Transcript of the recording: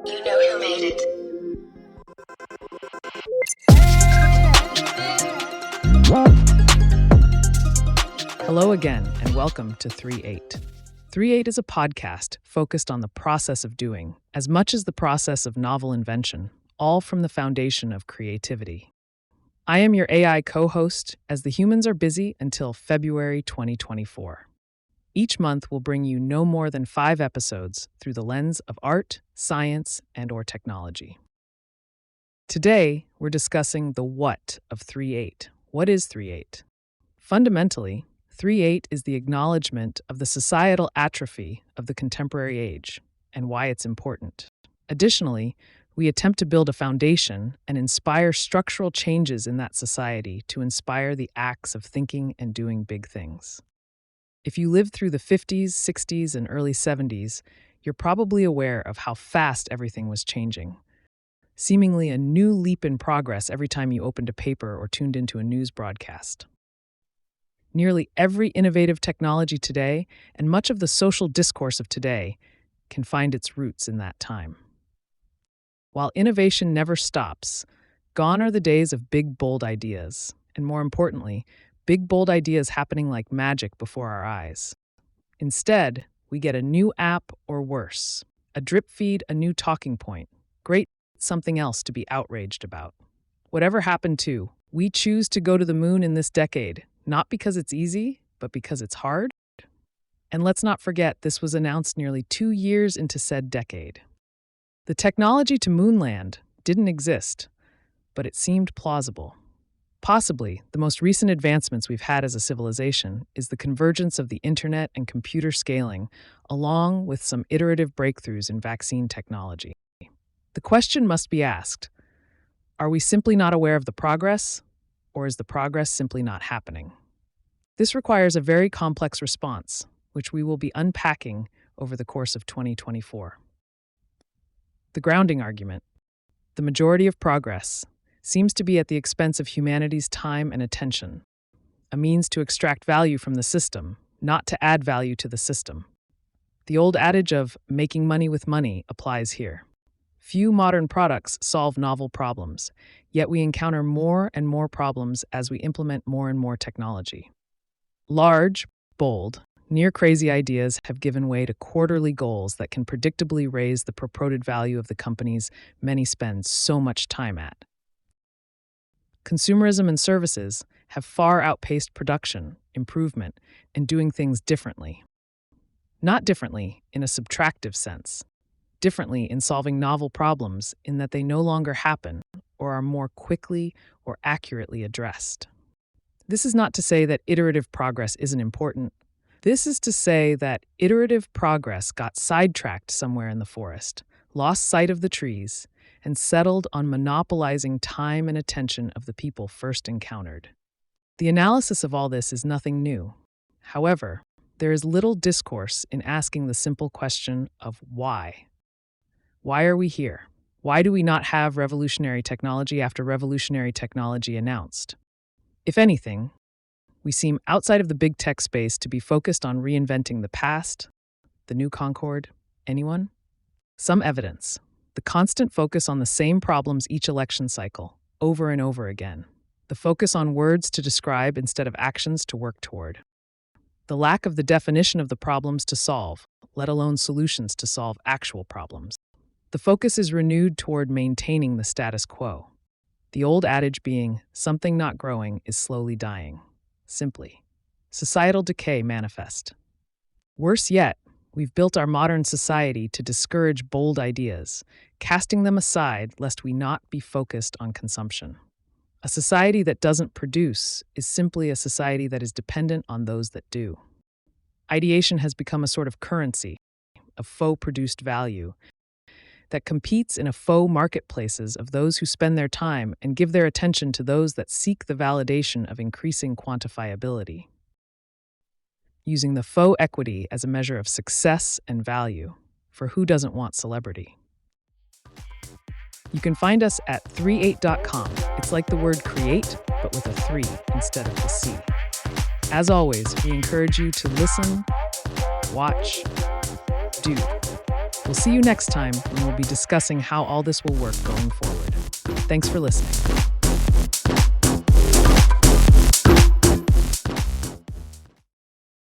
You know who made it. Hello again, and welcome to 3reate. 3reate is a podcast focused on the process of doing, as much as the process of novel invention, all from the foundation of creativity. I am your AI co-host, as the humans are busy until February 2024. Each month will bring you no more than 5 episodes through the lens of art, science, and/or technology. Today, we're discussing the what of 3reate. What is 3reate? Fundamentally, 3reate is the acknowledgement of the societal atrophy of the contemporary age and why it's important. Additionally, we attempt to build a foundation and inspire structural changes in that society to inspire the acts of thinking and doing big things. If you lived through the 50s, 60s, and early 70s, you're probably aware of how fast everything was changing. Seemingly a new leap in progress every time you opened a paper or tuned into a news broadcast. Nearly every innovative technology today, and much of the social discourse of today, can find its roots in that time. While innovation never stops, gone are the days of big, bold ideas, and more importantly, big, bold ideas happening like magic before our eyes. Instead, we get a new app or worse, a drip feed, a new talking point, great something else to be outraged about. Whatever happened to, we choose to go to the moon in this decade, not because it's easy, but because it's hard. And let's not forget, this was announced nearly 2 years into said decade. The technology to moonland didn't exist, but it seemed plausible. Possibly, the most recent advancements we've had as a civilization is the convergence of the internet and computer scaling, along with some iterative breakthroughs in vaccine technology. The question must be asked, are we simply not aware of the progress, or is the progress simply not happening? This requires a very complex response, which we will be unpacking over the course of 2024. The grounding argument, the majority of progress, seems to be at the expense of humanity's time and attention, a means to extract value from the system, not to add value to the system. The old adage of making money with money applies here. Few modern products solve novel problems, yet we encounter more and more problems as we implement more and more technology. Large, bold, near-crazy ideas have given way to quarterly goals that can predictably raise the purported value of the companies many spend so much time at. Consumerism and services have far outpaced production, improvement, and doing things differently. Not differently in a subtractive sense, differently in solving novel problems in that they no longer happen or are more quickly or accurately addressed. This is not to say that iterative progress isn't important. This is to say that iterative progress got sidetracked somewhere in the forest, lost sight of the trees, and settled on monopolizing time and attention of the people first encountered. The analysis of all this is nothing new. However, there is little discourse in asking the simple question of why. Why are we here? Why do we not have revolutionary technology after revolutionary technology announced? If anything, we seem outside of the big tech space to be focused on reinventing the past, the new Concorde. Anyone? Some evidence. The constant focus on the same problems each election cycle, over and over again. The focus on words to describe instead of actions to work toward. The lack of the definition of the problems to solve, let alone solutions to solve actual problems. The focus is renewed toward maintaining the status quo. The old adage being, something not growing is slowly dying. Simply, societal decay manifest. Worse yet, we've built our modern society to discourage bold ideas, casting them aside lest we not be focused on consumption. A society that doesn't produce is simply a society that is dependent on those that do. Ideation has become a sort of currency, of faux-produced value, that competes in a faux marketplaces of those who spend their time and give their attention to those that seek the validation of increasing quantifiability. Using the faux equity as a measure of success and value, for who doesn't want celebrity? You can find us at 3reate.com. It's like the word create, but with a 3 instead of the C. As always, we encourage you to listen, watch, do. We'll see you next time when we'll be discussing how all this will work going forward. Thanks for listening.